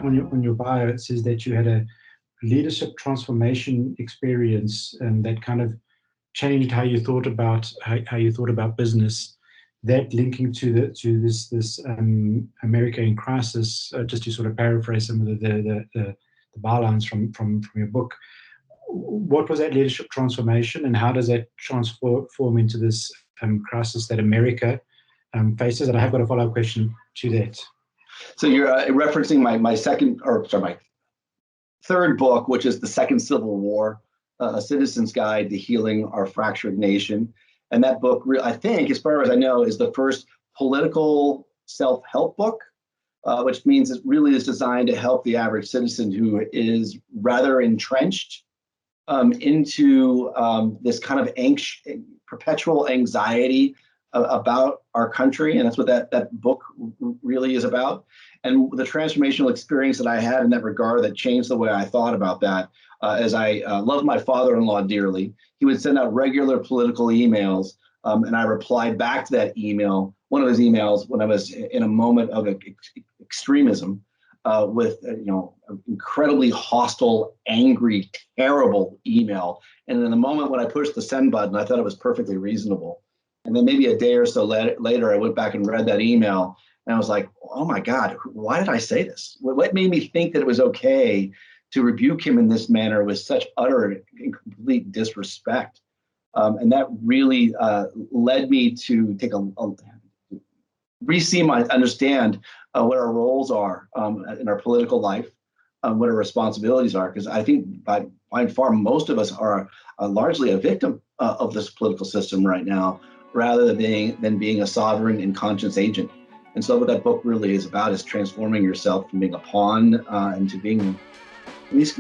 on your bio, it says that you had a leadership transformation experience, and that kind of changed how you thought about business. That linking to this America in crisis. Just to sort of paraphrase some of the bylines from your book. What was that leadership transformation, and how does that transform into this crisis that America faces? And I have got a follow-up question to that. So you're referencing my third book, which is The Second Civil War, A Citizen's Guide to Healing Our Fractured Nation. And that book, I think, as far as I know, is the first political self-help book, which means it really is designed to help the average citizen who is rather entrenched into this kind of perpetual anxiety about our country. And that's what that book really is about. And the transformational experience that I had in that regard that changed the way I thought about that, as I love my father-in-law dearly. He would send out regular political emails, and I replied back to that email, one of his emails, when I was in a moment of extremism, with incredibly hostile, angry, terrible email. And in the moment when I pushed the send button, I thought it was perfectly reasonable. And then maybe a day or so later, I went back and read that email, and I was like, oh my God, why did I say this? What made me think that it was okay to rebuke him in this manner with such utter and complete disrespect? And that really led me to take understand what our roles are in our political life, what our responsibilities are, because I think by far most of us are largely a victim of this political system right now, rather than being a sovereign and conscious agent. And so what that book really is about is transforming yourself from being a pawn into being at least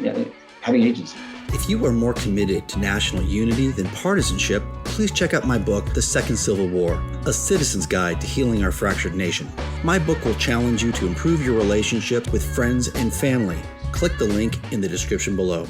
having agency. If you are more committed to national unity than partisanship, please check out my book, The Second Civil War, A Citizen's Guide to Healing Our Fractured Nation. My book will challenge you to improve your relationship with friends and family. Click the link in the description below.